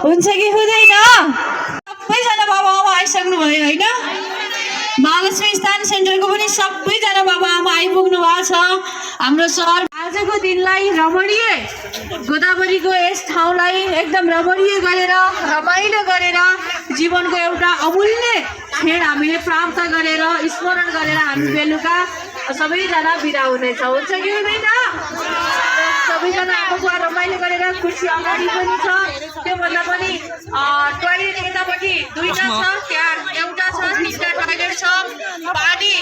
हुन्छ कि हुँदैन? सबैजना बाबाआमा आइसक्नु भयो होइन? महालक्ष्मी स्थान सेन्टरको पनि सबैजना बाबाआमा आइपुग्नु भएको छ। हाम्रो सहर आजको दिनलाई रमणीय गोदावरीको यस ठाउँलाई एकदम रमणीय गरेर रमाइलो गरेर जीवनको एउटा अमूल्य क्षण हामीले प्राप्त गरेर स्मरण गरेर हामी बेलुका सबैजना बिदा हुनेछौँ। हुन्छ कि हुँदैन? सबैजना आफूको रमाइलो गरेर खुसी अगाडि पनि छ। त्योभन्दा पनि टोयलेट यतापट्टि दुईटा छ, त्यहाँ एउटा छ, तिनटा टोयलेट छ। पानी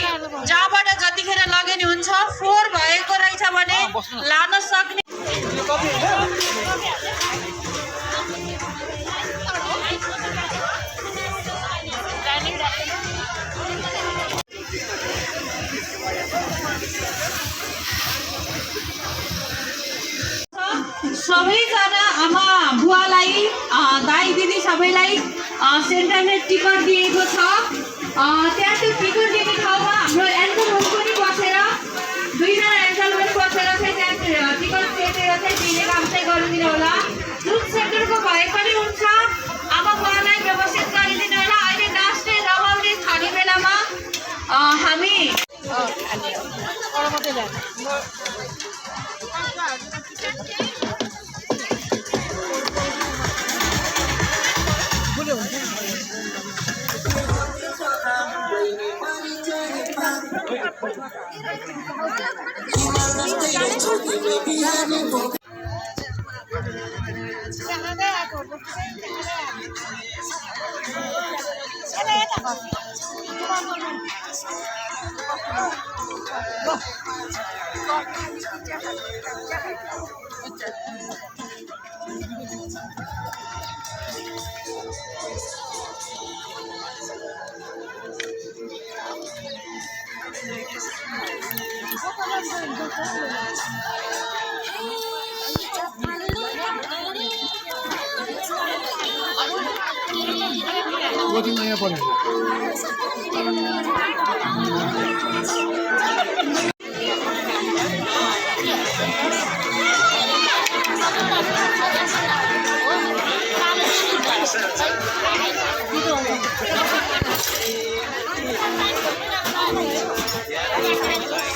जहाँबाट जतिखेर लगानी हुन्छ फोहोर भएको रहेछ भने लान सक्ने। सबैजना आमा बुवालाई दाइ दिदी सबैलाई सेन्टरले टिकट दिएको छ। त्यहाँ त्यो टिकट दिने ठाउँमा हाम्रो एन्कलहरू पनि बसेर दुईजना एन्कलहरू बसेर चाहिँ त्यहाँ टिकट सेटेर चाहिँ दिने काम चाहिँ गरिदिनु होला। जुन सेन्टरको भए पनि हुन्छ आमा बुवालाई व्यवस्थित गरिदिनु होला। अहिले नाच्ने रमाउने खाने बेलामा हामी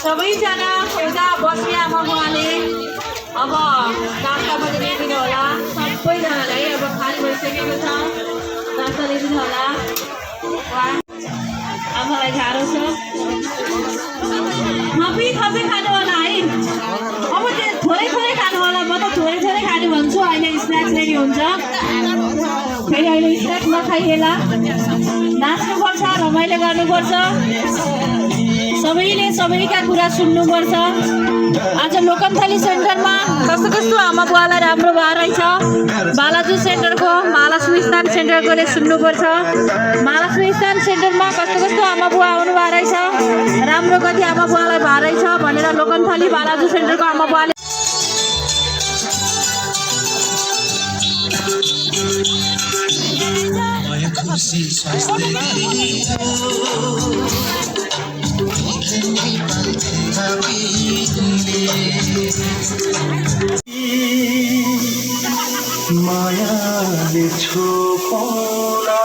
सबैजना एउटा बस्ने आमा बुवाले अब नास्ता पनि ल्याइदिनु होला। सबैजनालाई अब खाली भइसकेको छ, नास्ता ल्याइदिनु होला। आमालाई गाह्रो छ, थपी थपी खानु होला है। अब थोरै थोरै खानु होला, म त थोरै थोरै खानु भन्छु। अहिले स्न्याक्स रेडी हुन्छ, फेरि अहिले स्न्याक्स नखाइएला। नाच्नुपर्छ, रमाइलो गर्नुपर्छ, सबैले सबैका कुरा सुन्नुपर्छ। आज लोकन्थली सेन्टरमा कस्तो कस्तो आमा बुवालाई राम्रो भएर रहेछ। बालाजु सेन्टरको महालक्ष्मी स्थान सेन्टरकोले सुन्नुपर्छ। महालक्ष्मी स्थान सेन्टरमा कस्तो कस्तो आमा बुवा आउनु भएको रहेछ, राम्रो कति आमा बुवालाई भएर रहेछ भनेर लोकन्थली बालाजु सेन्टरको आमा बुवाले मायाले छोपौला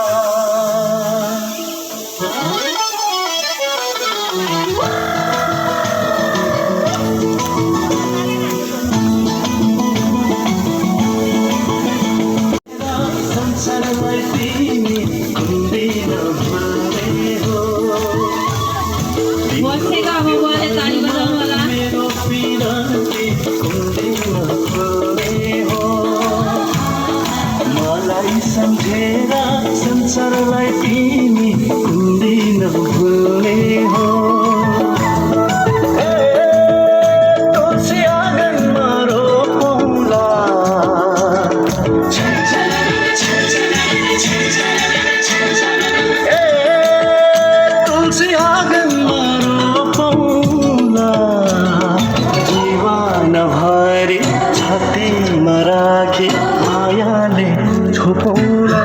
संसारमा तिमी कुन्दिन संसारलाई तिमी कुन दिन भुल्ने हो तुलसी आँगनमा रोपौँला तुलसी आँगनमा रोपौँला जीवनभरि छातीमा राखी मायाले छोपौँला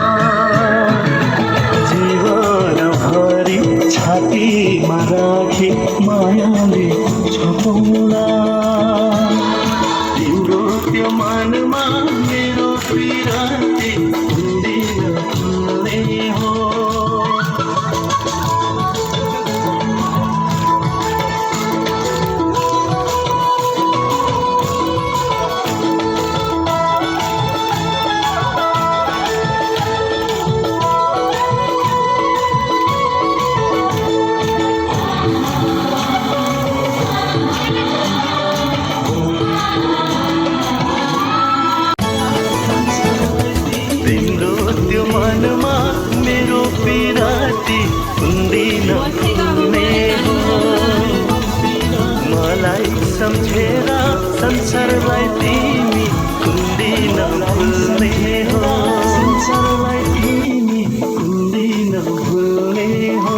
जीवनभरि छातीमा राखी मायाले छोपौँला तिम्रो त्यो मनमा मेरो पिराती हुँदैन भुल्ने हो तिम्रो त्यो मनमा मेरो पिराती हुँदैन भुल्ने हो मलाई सम्झेर संसारलाई तिमी हुँदैन भुल्ने हो संसारलाई तिमी हुँदैन भुल्ने हो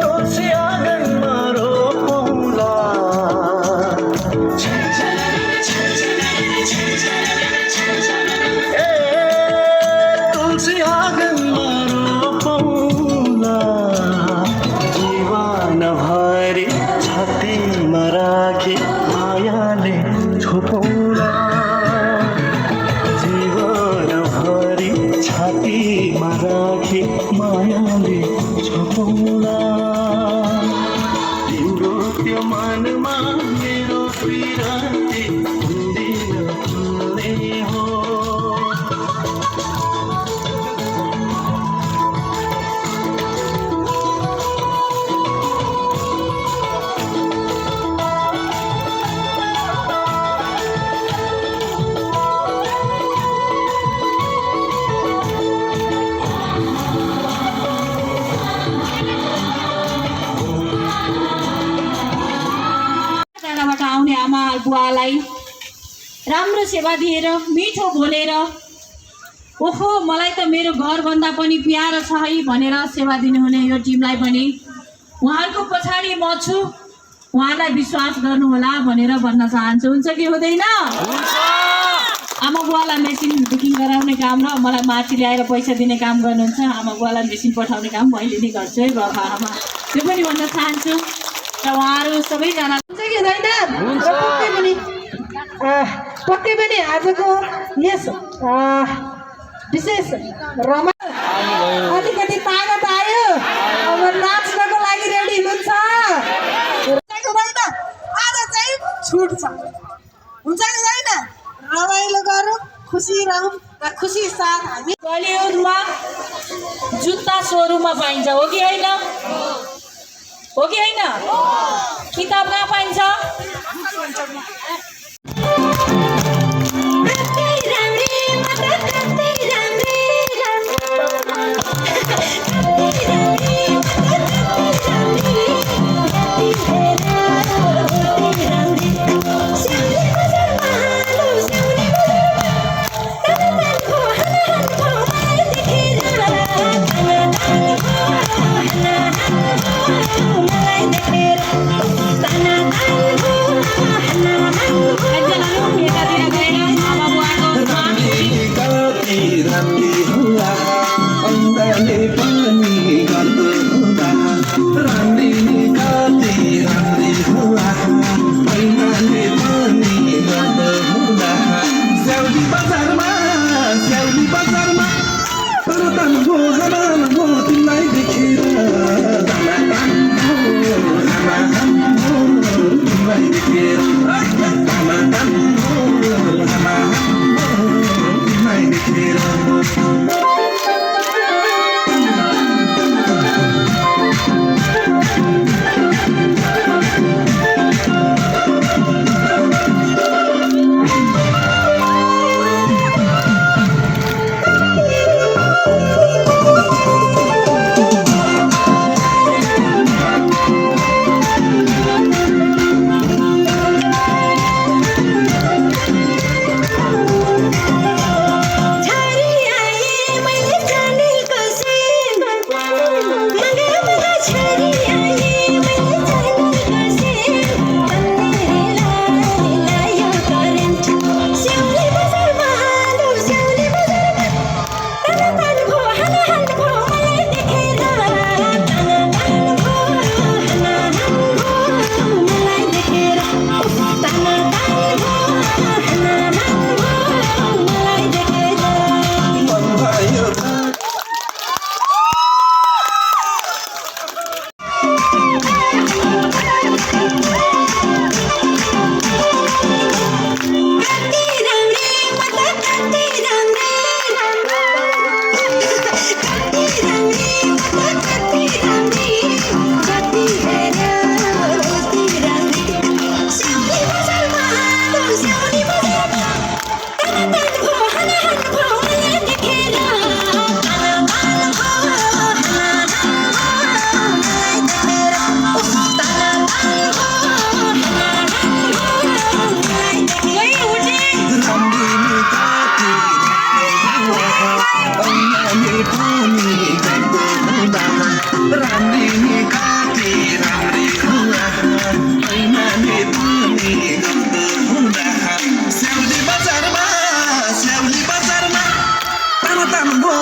तुलसी आँगनमा रोपौँला तुलसी आँगनमा रोपौँला जीवनभरि छातीमा राखी मायाले छोपौँला जीवनभरि छातीमा राखी मायाले छोपौँला तिम्रो त्यो मनमा मेरो पिराती हुँदैन भुल्ने हो टाढाबाट आउने आमा बुवालाई राम्रो सेवा दिएर मिठो बोलेर ओहो मलाई त मेरो घरभन्दा पनि प्यारो छ है भनेर सेवा दिनुहुने यो टिमलाई पनि उहाँहरूको पछाडि म छु उहाँलाई विश्वास गर्नुहोला भनेर भन्न चाहन्छु हुन्छ कि हुँदैन आमा बुवालाई मेसिन बुकिङ गराउने काम र मलाई माथि ल्याएर पैसा दिने काम गर्नुहुन्छ आमा बुवालाई मेसिन पठाउने काम मैले नै गर्छु है बाबा आमा त्यो पनि भन्न चाहन्छु र उहाँहरू सबैजना हुन्छ कि हुँदैन पक्कै पनि आजको यस विशेष रमा अलिकति तागत आयो अब नाच्नको लागि रेडी हुनुहुन्छ आज चाहिँ छुट छ हुन्छ कि छैन रमाइलो गरौँ खुसी रहौँ र खुसी साथ हामी बलिउडमा जुत्ता सोरुममा पाइन्छ हो कि होइन किताबमा पाइन्छ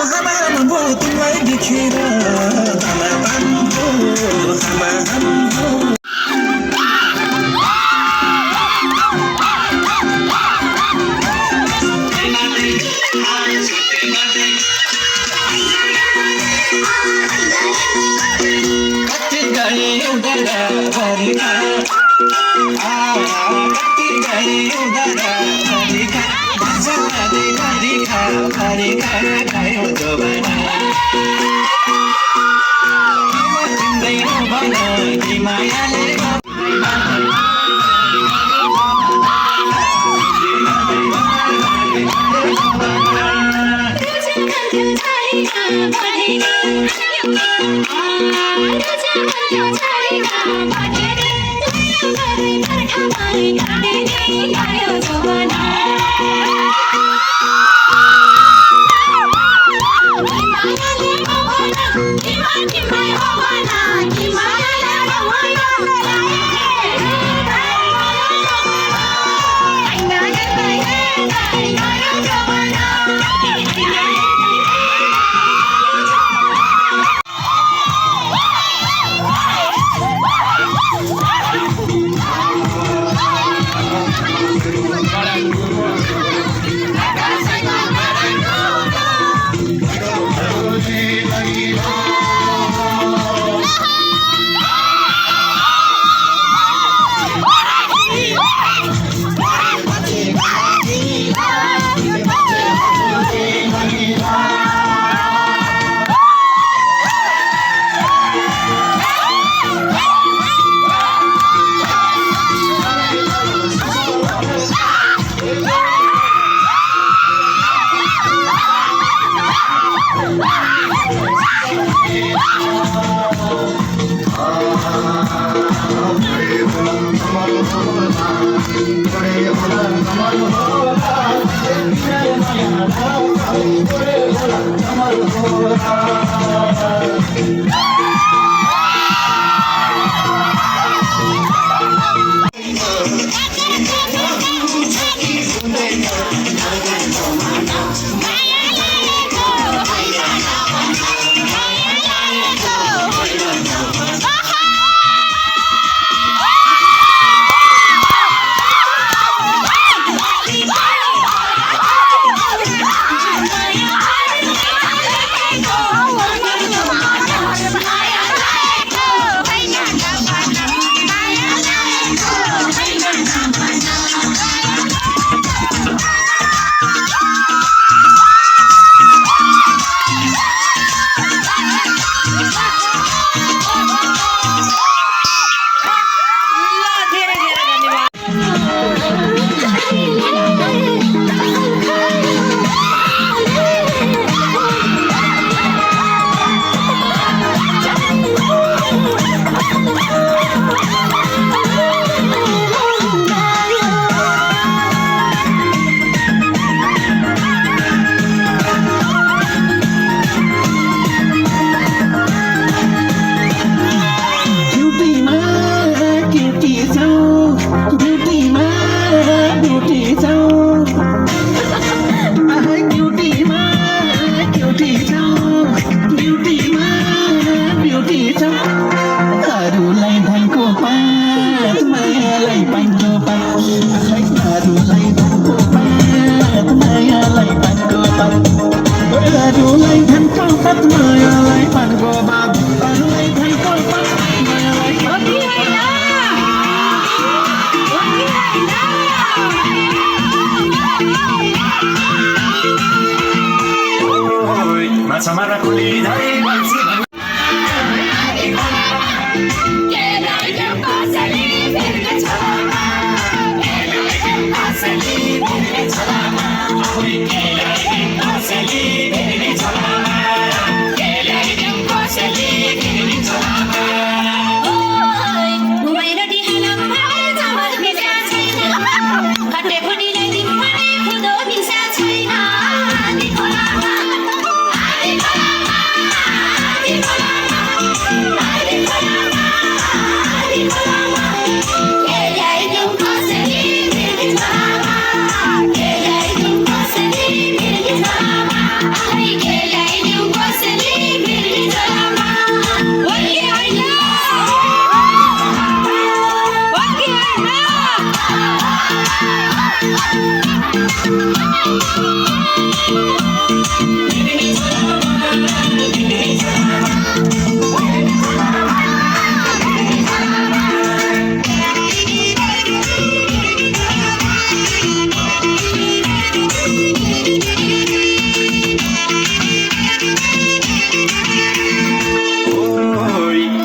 तिमीलाई देखेर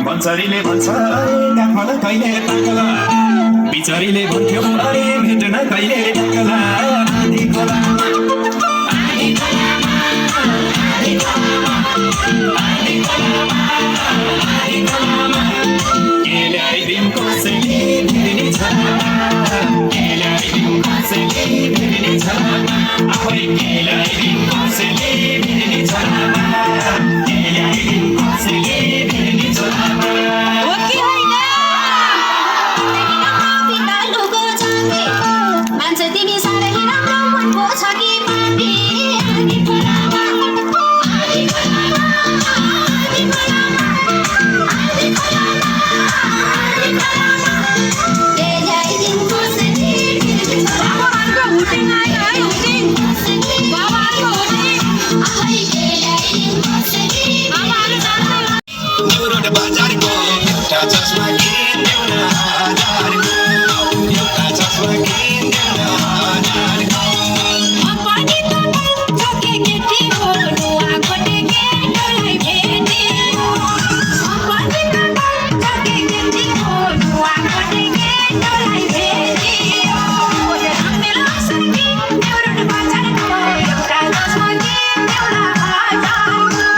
भन्छरीले भन्छ गाफल कहिले ताकला बिचरीले भन्थ्यो अरे भेट्न कहिले डाकला आधी खोलामा आधी खोलामा आधी खोलामा आधी खोलामा आधी खोलामा के ल्याइदिउँ कसैले भेट्ने छ के ल्याइदिउँ कसैले भेट्ने छ आफै के ल्याइदिउँ कसैले भेट्ने छ के ल्याइदिउँ कसैले भेट्ने छ हो कि होइन? मान्छे तिमी साह्रै राम्रो मनको छ कि माथि आधी खोलामा आधी खोलामा आधी खोलामा आधी खोलामा आधी खोलामा के ल्याइदिउँ कसैले भेट्ने छ बाबाहरूको हुटिङ आयो है, हुटिङ। बाबाहरूको हुटिङ। आफै के ल्याइदिउँ कसैले आमाहरू जान्छ। एउटा बजारको एउटा चस्मा किन्देऊ न हजारको एउटा चस्मा किन्देऊ न हजारको पनि त ठोके केटी हो, नुहाकोटे केटोलाई भेट्ने हो। पनि त ठोके केटी हो, नुहाकोटे केटोलाई भेट्ने हो। मेरो सखी एउटा बजारको एउटा चस्मा किन्देऊ न हजारको।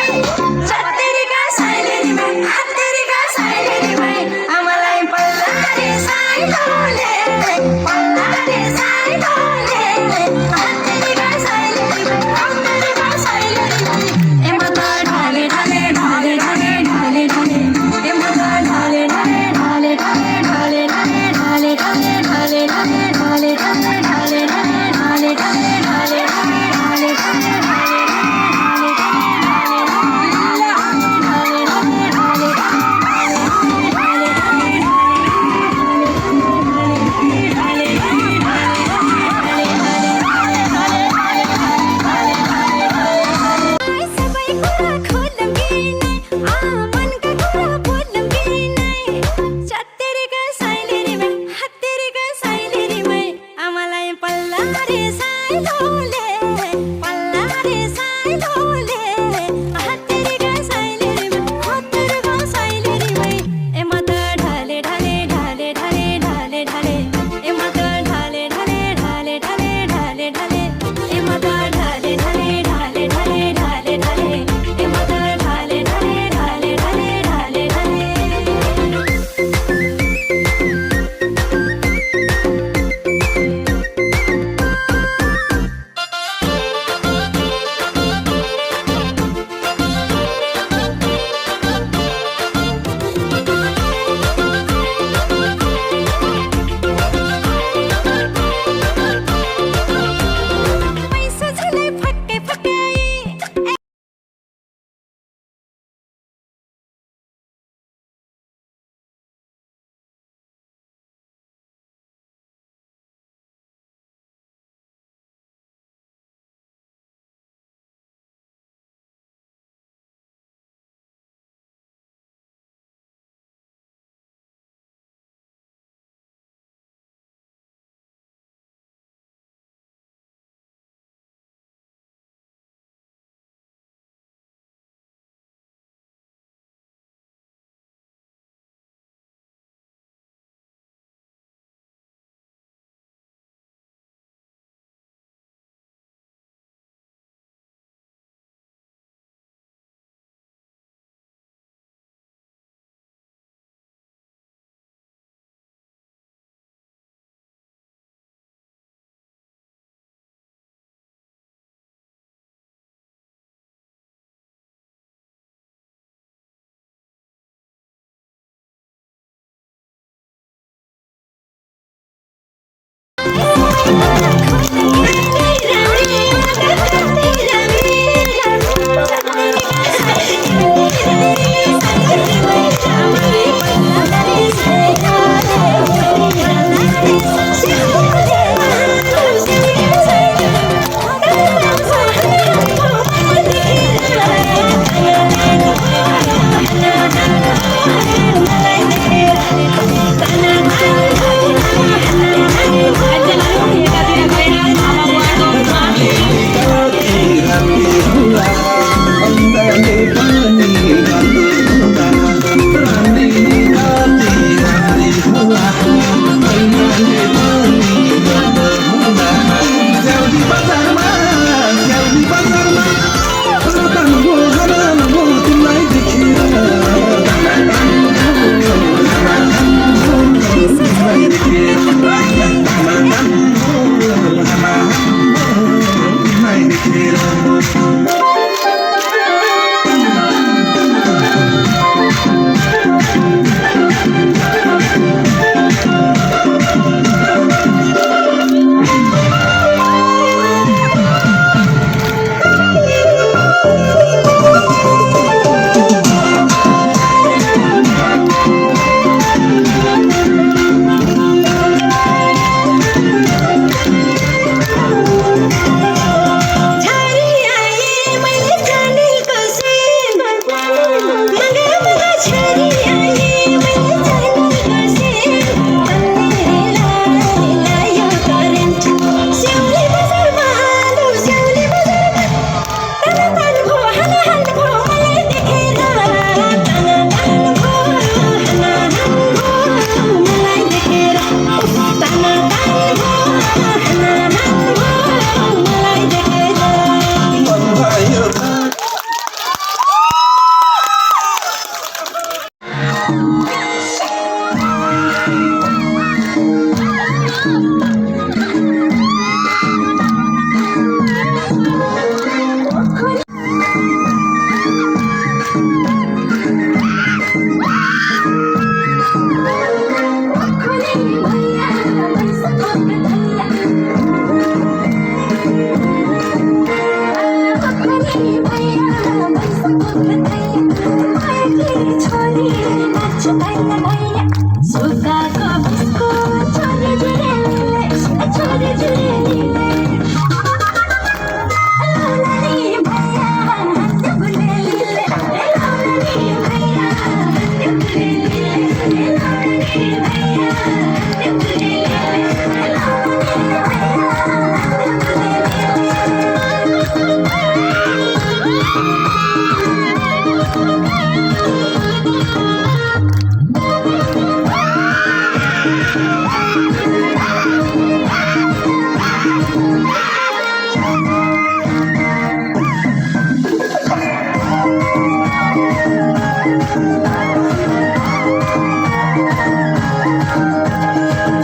छत्तेरीका साइलेरी भाइ हत्तेरीका साइलेरी भाइ आमालाई पल्ला रे साइलोले पल्ला रे साइलोले हत्तेरीका साइलेरी भाइ हत्तेरीका साइलेरी भाइ ए मत ढाले ढाले ढाले ढाले ढाले ढाले ए मत ढाले ढाले ढाले ढाले ढाले ढाले ढाले ढाले ढाले ढाले ढाले ढाले ढाले ढाले ढाले ढाले ढाले ढाले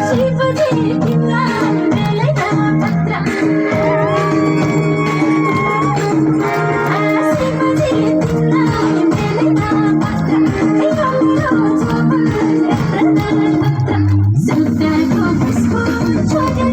शिवजी तिमीलाई बेलैमा पत्र शिवजी तिमीलाई बेलैमा पत्र पत्र सुताको बिस्कुट छोडेर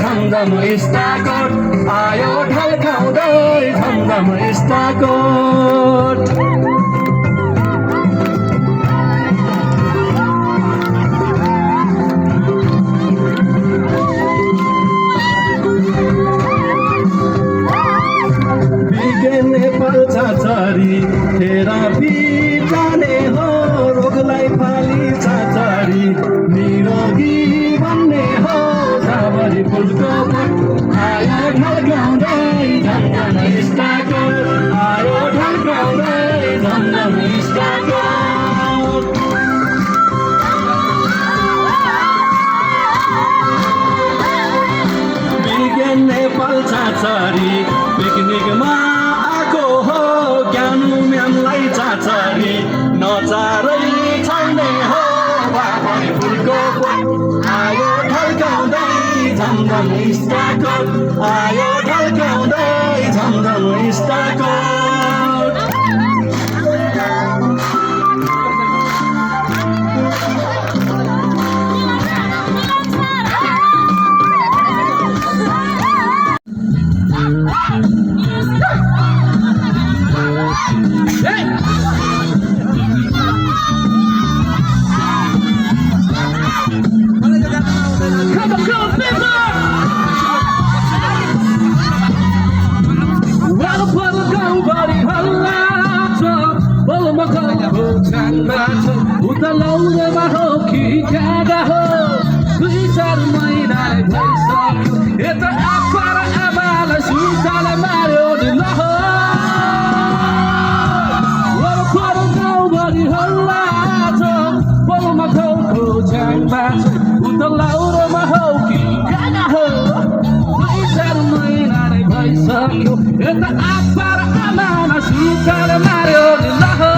झमझम स्टाकोट आयो ढल्काउँदै झमझम स्टाकोट बिग्ने पर्छ छरी थेरापी जाने हो रोगलाई फाली छरी निरोगी बन्ने हो जाबरी फुलको आयो ढल्काउँदै झमझम स्टाकोट आयो ढल्काउँदै झमझम स्टाकोट बिग्ने पर्छ छरी पिकनिकमा आएको हो ज्ञानु म्यामलाई चाचरी नचारै छैने हो बाबरी फुलको आयो ढल्काउँदै झमझम स्टाकोट आयो ढल्काउँदै झमझम स्टाकोट उता लौरेमा हो कि ज्यादा हो 2-4 महिनाले भइसक्यो यता आप्पा र आमालाई सुताले मार्यो ढिल्ल हो वरपर गाउँभरि हल्ला छ बलमा खौको झ्याङमा छ उता लौरेमा हो कि ज्यादा हो 2-4 महिनाले भइसक्यो यता आप्पा र आमालाई सुताले मार्यो ढिल्ल हो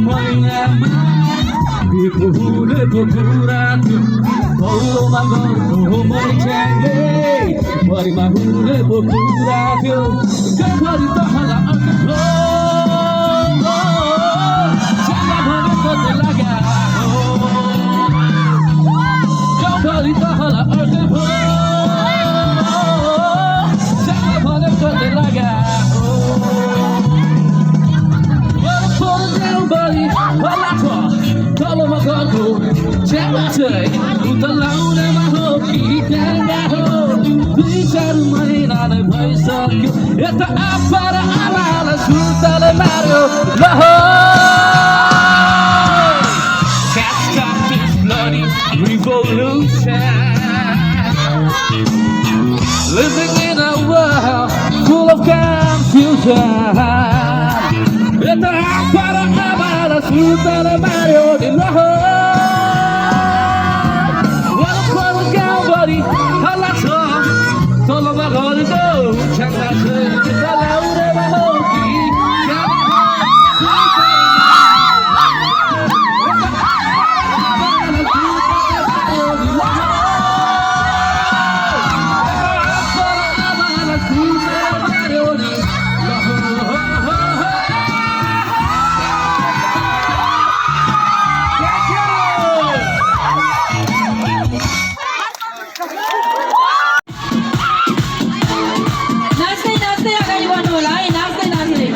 महिनामा बिर्को हुनेको कुरा थियो पौलोमा गर्नु मैछ्याङले भरिमा हुनेको कुरा थियो गफरी तहला अर्को च्याङ्गा भनेको त लाग्या हो गफरी तहला अर्को च्याङ्गा भनेको त लाग्या हो च्याङ्गा चाहिँ उता लाउनेमा हो कि च्याङ्गा हो 2-4 महिना नै भइसक्यो यता आप्पा र आमालाई सुर्ताले मार्यो ल हो Can't stop this bloody revolution Living in a world full of confusion Yata para amara sultana Mario di Loho Wala kwala gawari halaso Tolo magoli do Changa se kita laure mahoki नाच्दै अगाडि बढ्नु होला है नाच्दै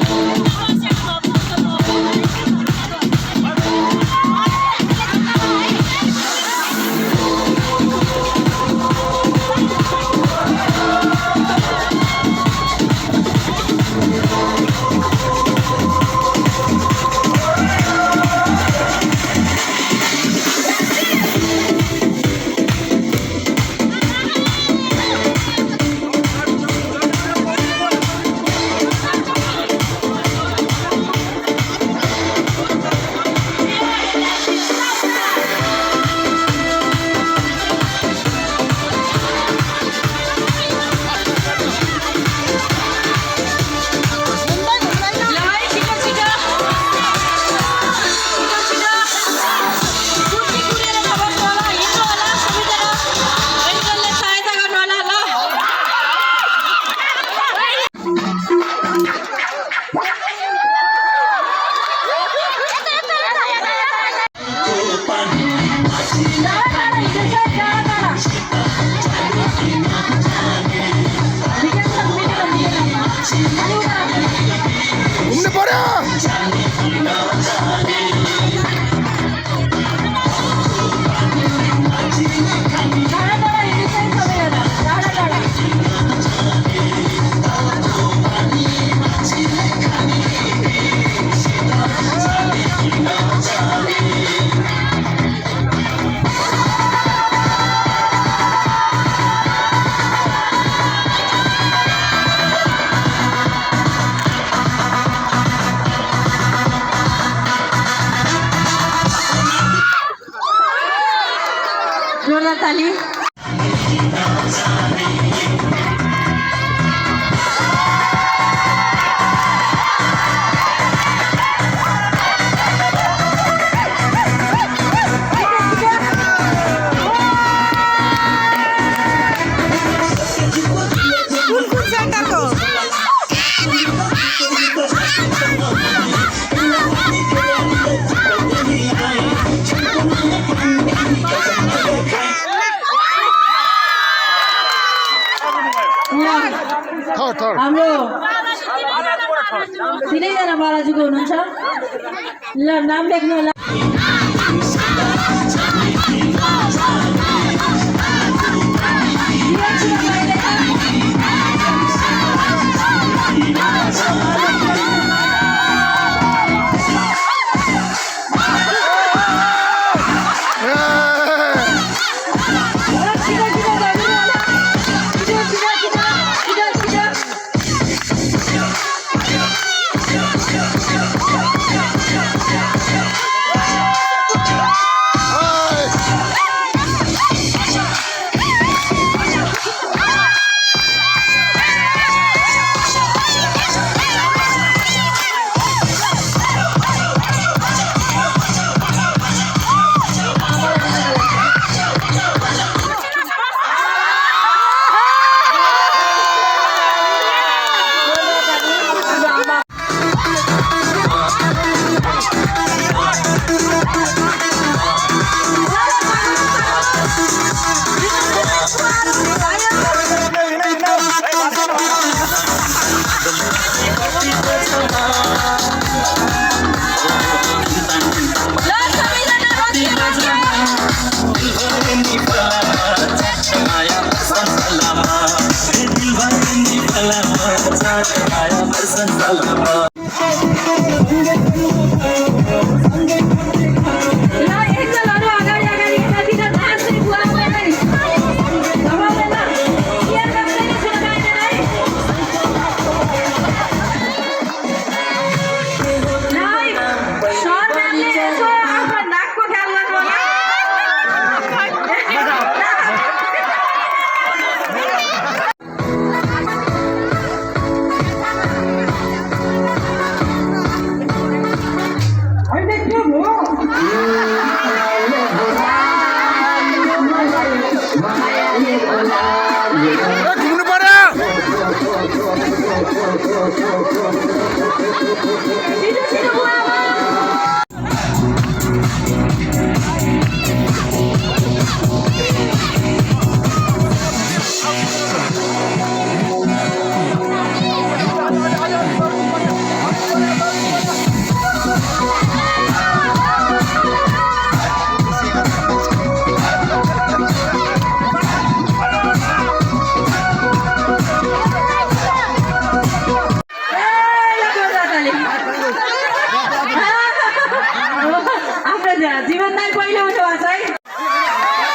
जोरदार ताली हाम्रो तिनैजना बालाजुको हुनुहुन्छ ल नाम लेख्नु होला माया वर्षन चल्दा ल एकजनाहरू अगाडि अगाडि यतातिर नाच्दै बुवा मलाई धमालेर यहाँ गर्दैन सुनाइदैन है ल सरले यसो आफ्नो नाकको ख्याल गर्नु होला छिटो छिटो बुवा आफ्नो जीवन दाइ पहिलो उठ्नु भएको छ है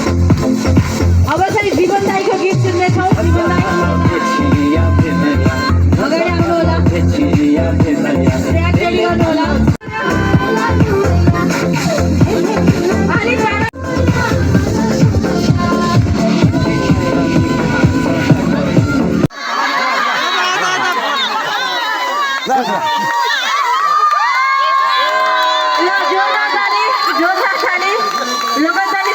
अब चाहिँ जीवन दाइको गीत सुन्नेछौँ जीवन दाइ अगाडि आउनु होला ट्र्याक रेडी गर्नु होला अलिक टाढा ल जोरदार ताली जोरदार ताली लोकल ताली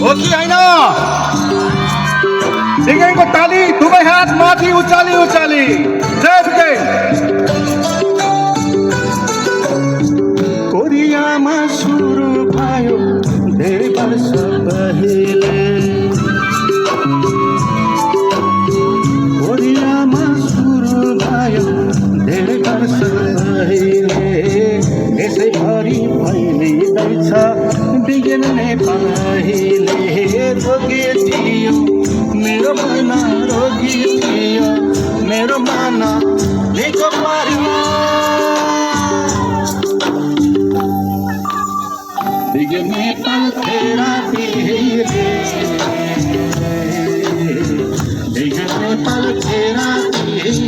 हो कि होइन बिगेनको ताली दुवै हात माथि उचाली उचाली जय बिगेन कोरियामा सुरु भयो धेरै वर्ष पहिले कोरियामा सुरु भयो धेरै वर्ष पहिले यसैभरि फैलिँदैछ बिगेन नेपाल अहिले रोगी थियो मेरो मन रोगी थियो मेरो मन निको पार्यो बिगेन नेपाल थेरापीले बिगेन नेपाल थेरापीले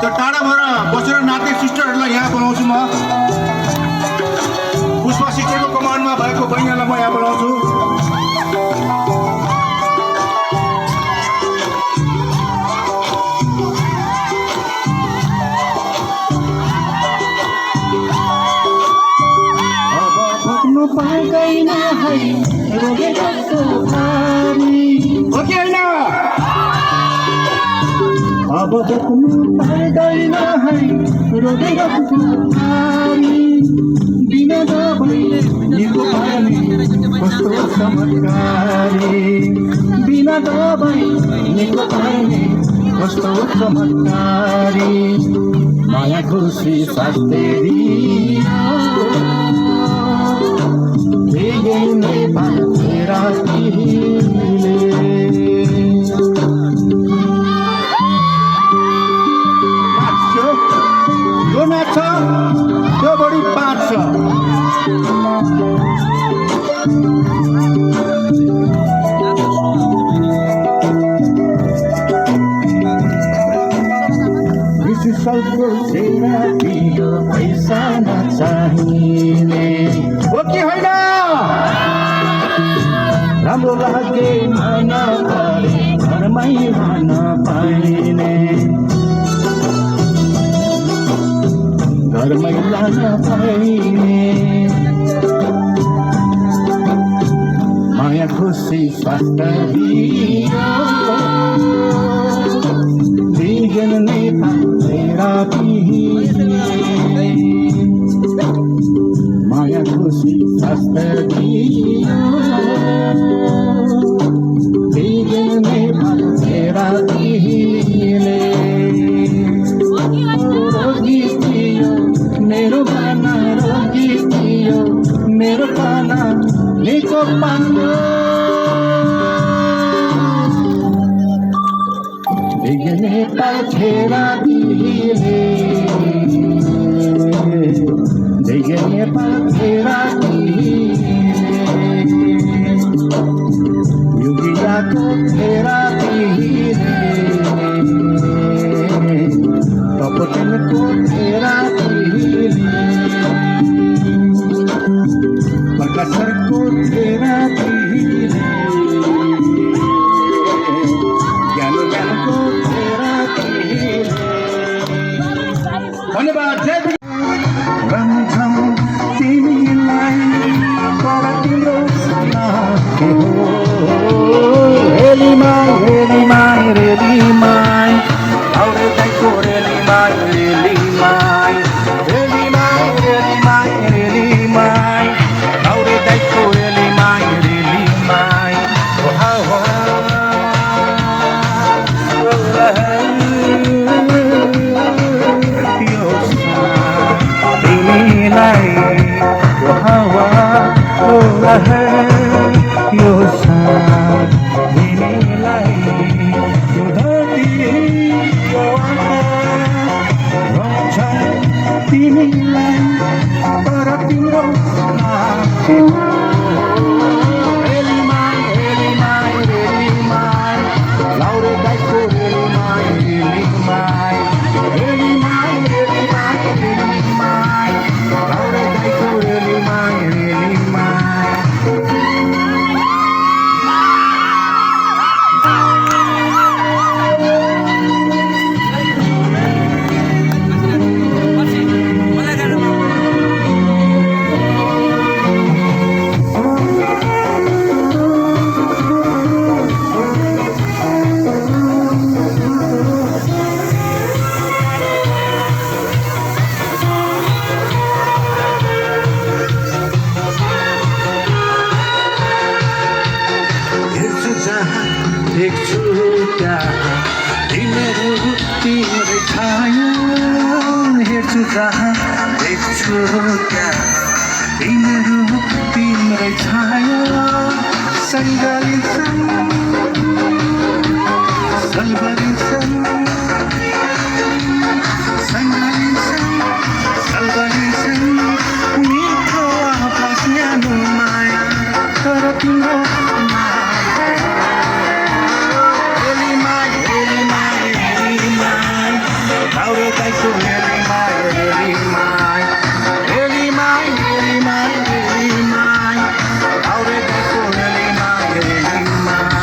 त्यो टाढाबाट बसेर नाच्ने सिस्टरहरूलाई यहाँ बोलाउँछु म पुष्पा सिस्टरको कमान्डमा भएको बहिनीलाई म यहाँ बोलाउँछु अब भोग्नु पाउँदैन है रोगे जस्तो भारी हो कि होइन अब भोग्नु पाउँदैन है रोगे जस्तो भारी बिना दबाईले निको पार्ने कस्तो चमत्कारी बिना दबाई निको पार्ने कस्तो चमत्कारी माया खुसी साथ तेरी नेपाल रातिले जो म्याच छ त्यो बढी 5 छ सबको सेवा दियो पैसा नचाहिने हो कि होइन राम्रो लागे मन परे घरमै भन पाइने घरमै लान पाइने माया खुसी स्वास्थ्य दियो दिगन नेपाल माया खुसी स्वास्थ्य दियो दिगन नेपाल रातिले रोगी थियो मेरो पाना रोगी थियो मेरो पाना निको पानो दिगन नेपाल रातिले दिगन नेपाल रातिले युगियाको रातिले तपटेनको रातिले प्रकाशको रातिले ज्ञानको धन्यवाद रमझम तिमीलाई पर तिम्रो नाके हो रेलीमाई रेलीमाई रेलीमाई आउरे दाइको रेलीमाई रेलीमाई रेलीमाई रेलीमाई रेलीमाई आउरे दाइको रेलीमाई रेलीमाई हो हो यो हावा यो साथ तिमीलाई यो धरती यो आकाश तिमीलाई तर तिम्रो रेलीमाई रेलीमाई रेलीमाई लाउरे दाइको रेलीमाई रेलीमाई रेलीमाई रेलीमाई रेलीमाई लाउरे दाइको रेलीमाई रेलीमाई देख्छु त्यहाँ तिमीहरू तिम्रै छाया हेर्छु जहाँ देख्छु त्यहाँ तिमीहरू तिम्रै छाया सङ्गलिन्छन् सल्बलिन्छन् सङ्गलिन्छन् सल्बलिन्छन् मिठो आवाज न्यानो माया तर तिम्रो Laure daiko relimai, relimai, relimai, relimai, relimai. Laure daiko relimai, relimai.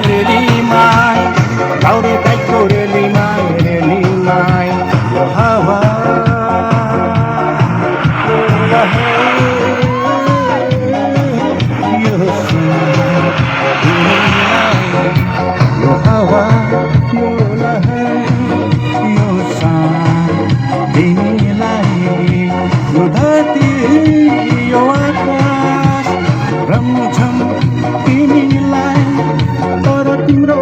रेलीमाई गाउरे दाइको रेलीमाई यो हावा यो लहर यो यो हावा यो लहर यो तिमीलाई यो धरती यो आकाश रमझम तिमीलाई तर तिम्रो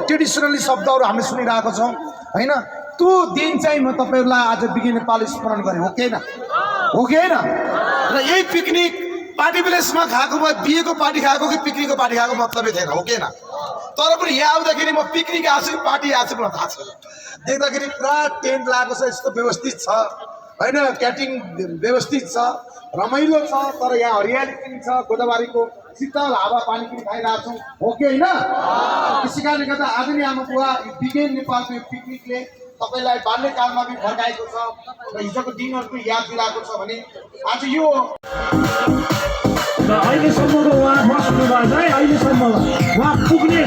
ट्रेडिसनली शब्दहरू हामी सुनिरहेको छौँ होइन। त्यो दिन चाहिँ म तपाईँहरूलाई आज बिगी नेपाली स्मरण गरेँ, हो कि होइन? हो कि होइन? र यही पिकनिक पार्टी प्लेसमा खाएको भए बिहेको पार्टी खाएको कि पिकनिकको पार्टी खाएको मतलबै थिएन, हो कि होइन? तर पनि यहाँ आउँदाखेरि म पिकनिक आएको छु कि पार्टी आएको छु मलाई थाहा छ। देख्दाखेरि पुरा टेन्ट लगाएको छ, यस्तो व्यवस्थित छ होइन, क्याटिङ व्यवस्थित छ, रमाइलो छ। तर यहाँ हरियाली पनि छ, गोदावरीको शीतल हावा पानी पनि खाइरहेको छौँ, हो कि होइन? त्यसै कारणले गर्दा आज नि हाम्रो बुवा बिगेन नेपालको यो पिकनिकले तपाईँलाई बाल्यकालमा पनि फर्काएको छ र हिजोको दिनहरूको याद दिलाएको छ भने आज यो अहिलेसम्मको उहाँ बस्नु भयो है, अहिलेसम्म उहाँ पुग्ने